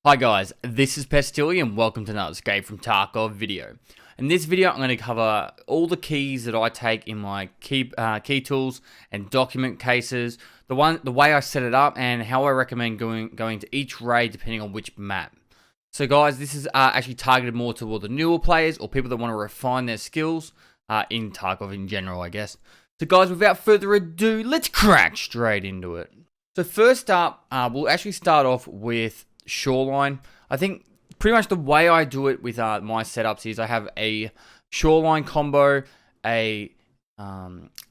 Hi guys, this is Pestily and welcome to another Escape from Tarkov video. In this video I'm going to cover all the keys that I take in my key tools and document cases, the way I set it up and how I recommend going to each raid depending on which map. So guys, this is actually targeted more toward the newer players or people that want to refine their skills in Tarkov in general, I guess. So guys, without further ado, let's crack straight into it. So first up, we'll actually start off with Shoreline. I think pretty much the way I do it with my setups is I have a Shoreline combo, a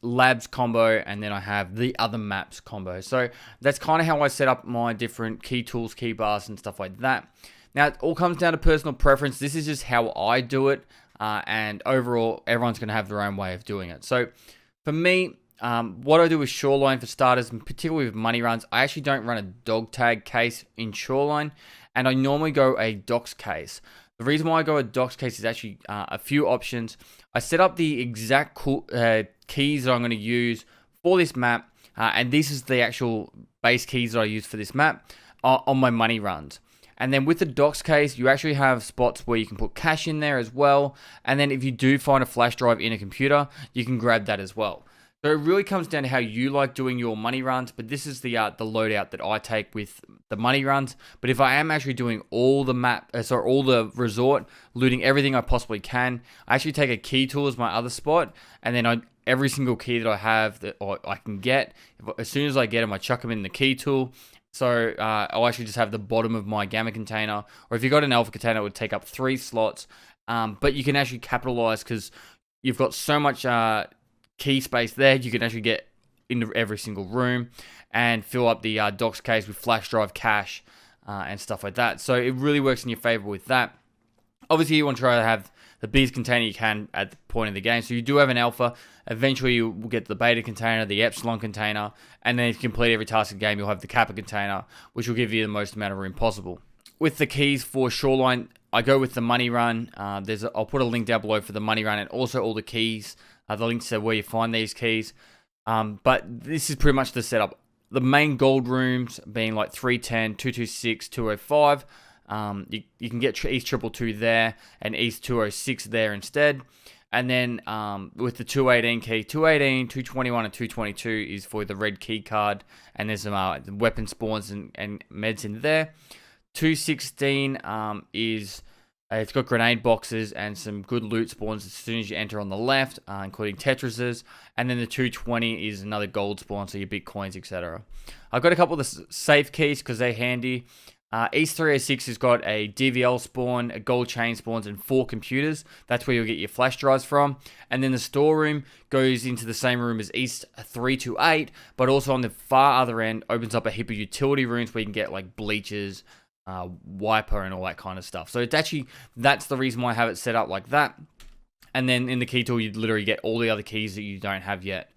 labs combo, and then I have the other maps combo. So that's kind of how I set up my different key tools, key bars, and stuff like that. Now it all comes down to personal preference. This is just how I do it, and overall everyone's going to have their own way of doing it. So for me, what I do with Shoreline for starters, and particularly with money runs, I actually don't run a dog tag case in Shoreline, and I normally go a docs case. The reason why I go a docs case is actually a few options. I set up the exact keys that I'm going to use for this map, and this is the actual base keys that I use for this map on my money runs. And then with the docs case, you actually have spots where you can put cash in there as well, and then if you do find a flash drive in a computer, you can grab that as well. So it really comes down to how you like doing your money runs, but this is the loadout that I take with the money runs. But if I am actually doing all the all the resort, looting everything I possibly can, I actually take a key tool as my other spot, and then every single key that I have that I can get, as soon as I get them, I chuck them in the key tool. So I'll actually just have the bottom of my gamma container, or if you got an alpha container, it would take up 3 slots. But you can actually capitalize because you've got so much key space there. You can actually get into every single room and fill up the docs case with flash drive cache and stuff like that. So it really works in your favor with that. Obviously, you want to try to have the biggest container you can at the point of the game. So you do have an alpha. Eventually, you will get the beta container, the epsilon container, and then if you complete every task in the game, you'll have the kappa container, which will give you the most amount of room possible. With the keys for Shoreline, I go with the money run. I'll put a link down below for the money run and also all the keys. The links to where you find these keys. But this is pretty much the setup. The main gold rooms being like 310, 226, 205. You can get East 222 there and East 206 there instead. And then with the 218 key, 218, 221, and 222 is for the red key card. And there's some weapon spawns and meds in there. 216 is... it's got grenade boxes and some good loot spawns as soon as you enter on the left, including Tetrases. And then the 220 is another gold spawn, so your bitcoins, etc. I've got a couple of the safe keys because they're handy. East 306 has got a DVL spawn, a gold chain spawns, and 4 computers. That's where you'll get your flash drives from. And then the storeroom goes into the same room as East 328, but also on the far other end opens up a heap of utility rooms where you can get like bleachers, wiper, and all that kind of stuff. So it's actually, that's the reason why I have it set up like that. And then in the key tool, you literally get all the other keys that you don't have yet.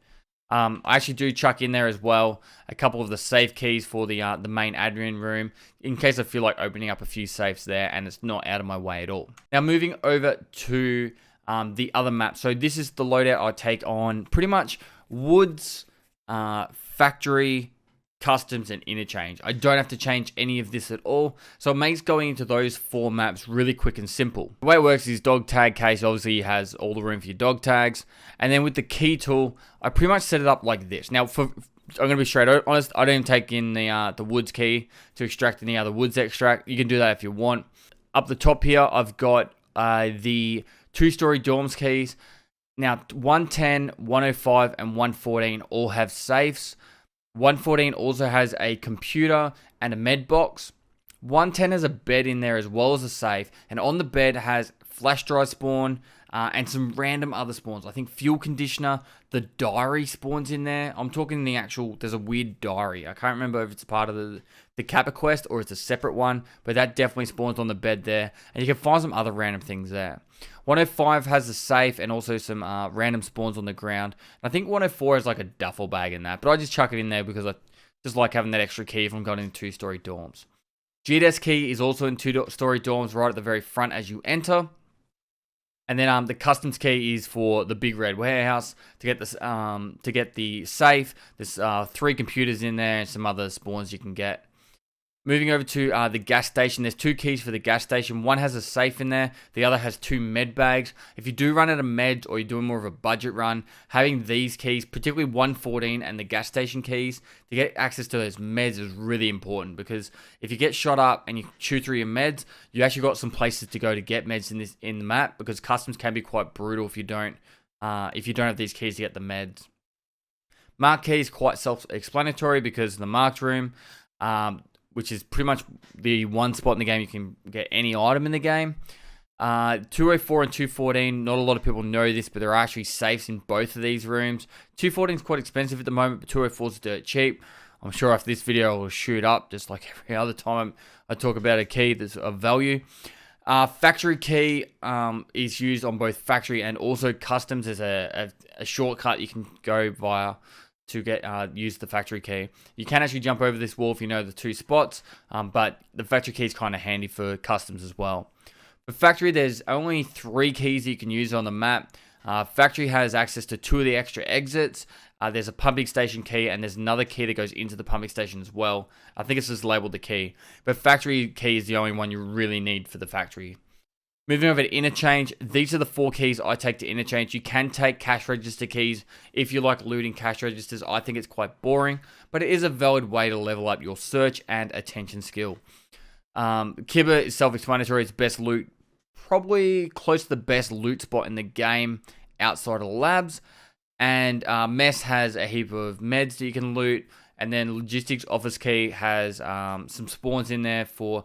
I actually do chuck in there as well a couple of the safe keys for the main admin room in case I feel like opening up a few safes there and it's not out of my way at all. Now moving over to the other map. So this is the loadout I take on pretty much woods, factory, customs, and interchange. I don't have to change any of this at all, so it makes going into those 4 maps really quick and simple. The way it works is dog tag case obviously has all the room for your dog tags, and then with the key tool, I pretty much set it up like this. Now, I'm gonna be straight honest, I don't take in the woods key to extract any other woods extract. You can do that if you want. Up the top here, I've got the 2-story dorms keys. Now, 110, 105, and 114 all have safes. 114 also has a computer and a med box. 110 has a bed in there as well as a safe. And on the bed has flash drive spawn and some random other spawns. I think fuel conditioner, the diary spawns in there. I'm talking the actual, there's a weird diary. I can't remember if it's part of the Kappa quest or it's a separate one. But that definitely spawns on the bed there. And you can find some other random things there. 105 has a safe and also some random spawns on the ground. And I think 104 has like a duffel bag in that. But I just chuck it in there because I just like having that extra key if I'm going in 2-story dorms. GDS key is also in 2-story dorms right at the very front as you enter. And then the customs key is for the big red warehouse to get this to get the safe. There's 3 computers in there and some other spawns you can get. Moving over to the gas station, there's 2 keys for the gas station. One has a safe in there, the other has 2 med bags. If you do run out of meds or you're doing more of a budget run, having these keys, particularly 114 and the gas station keys, to get access to those meds is really important, because if you get shot up and you chew through your meds, you actually got some places to go to get meds in the map, because customs can be quite brutal if you don't have these keys to get the meds. Mark key is quite self-explanatory, because the marked room, which is pretty much the one spot in the game you can get any item in the game. 204 and 214, not a lot of people know this, but there are actually safes in both of these rooms. 214 is quite expensive at the moment, but 204 is dirt cheap. I'm sure after this video will shoot up, just like every other time I talk about a key that's of value. Factory key is used on both factory and also customs. There's a shortcut you can go via to use the factory key. You can actually jump over this wall if you know the 2 spots, but the factory key is kind of handy for customs as well. For factory, there's only 3 keys that you can use on the map. Factory has access to 2 of the extra exits. There's a pumping station key, and there's another key that goes into the pumping station as well. I think it's just labeled the key, but factory key is the only one you really need for the factory. Moving over to interchange, these are the 4 keys I take to interchange. You can take cash register keys if you like looting cash registers. I think it's quite boring, but it is a valid way to level up your search and attention skill. Kibba is self-explanatory. It's best loot, probably close to the best loot spot in the game outside of the labs. And Mess has a heap of meds that you can loot. And then Logistics Office Key has some spawns in there for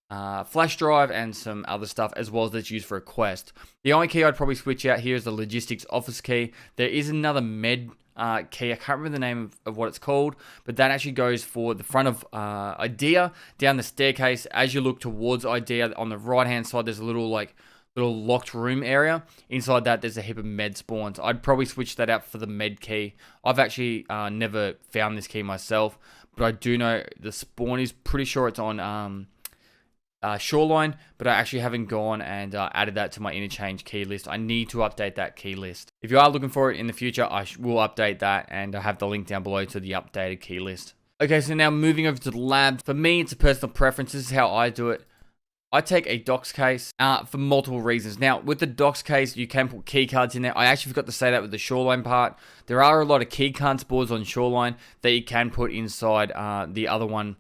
flash drive and some other stuff, as well as that's used for a quest. The only key I'd probably switch out here is the Logistics Office Key. There is another med key. I can't remember the name of what it's called, but that actually goes for the front of Idea, down the staircase. As you look towards Idea, on the right hand side, there's a little locked room area. Inside that, there's a heap of med spawns. I'd probably switch that out for the med key. I've actually never found this key myself, but I do know the spawn is pretty sure it's on Shoreline, but I actually haven't gone and added that to my interchange key list. I need to update that key list. If you are looking for it in the future, I will update that, and I have the link down below to the updated key list. Okay, so now moving over to the lab. For me, it's a personal preference. This is how I do it. I take a docs case for multiple reasons. Now, with the docs case, you can put key cards in there. I actually forgot to say that with the Shoreline part. There are a lot of key cards boards on Shoreline that you can put inside the other one.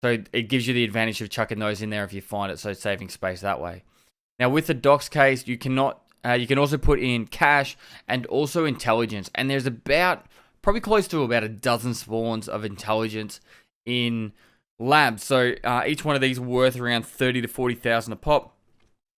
So it gives you the advantage of chucking those in there if you find it, so saving space that way. Now with the docs case, you can also put in cash and also intelligence. And there's probably close to about a dozen spawns of intelligence in labs. So each one of these are worth around 30 to 40,000 a pop.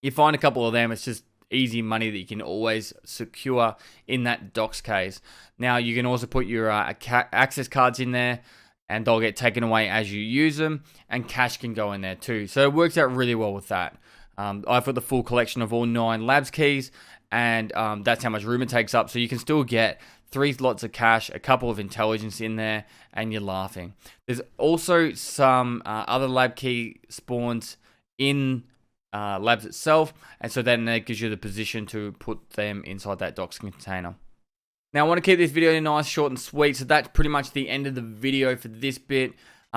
You find a couple of them, it's just easy money that you can always secure in that docs case. Now you can also put your access cards in there, and they'll get taken away as you use them, and cash can go in there too. So it works out really well with that. I've got the full collection of all 9 labs keys, and that's how much room it takes up. So you can still get 3 lots of cash, a couple of intelligence in there, and you're laughing. There's also some other lab key spawns in labs itself, and so then that gives you the position to put them inside that docs container. Now, I want to keep this video nice, short, and sweet, so that's pretty much the end of the video for this bit.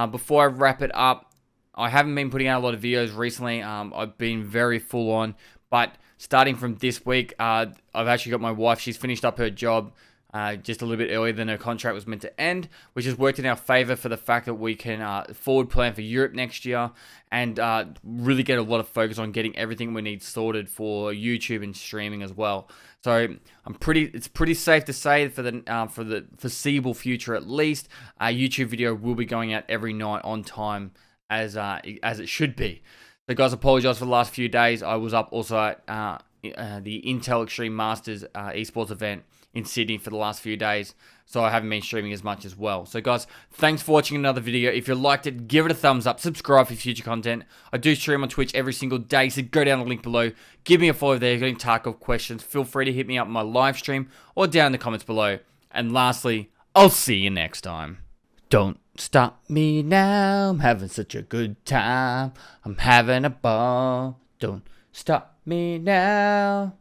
Before I wrap it up, I haven't been putting out a lot of videos recently. I've been very full on, but starting from this week, I've actually got my wife. She's finished up her job just a little bit earlier than her contract was meant to end, which has worked in our favor for the fact that we can forward plan for Europe next year and really get a lot of focus on getting everything we need sorted for YouTube and streaming as well. So it's pretty safe to say for the foreseeable future at least, a YouTube video will be going out every night on time as it should be. So guys, I apologize for the last few days. I was up also at the Intel Extreme Masters esports event in Sydney for the last few days, so I haven't been streaming as much as well. So guys, thanks for watching another video. If you liked it, give it a thumbs up, subscribe for future content. I do stream on Twitch every single day, so go down the link below, give me a follow there. If you're getting Tarkov questions, feel free to hit me up in my live stream or down in the comments below. And lastly, I'll see you next time. Don't stop me now, I'm having such a good time. I'm having a ball. Don't stop me now.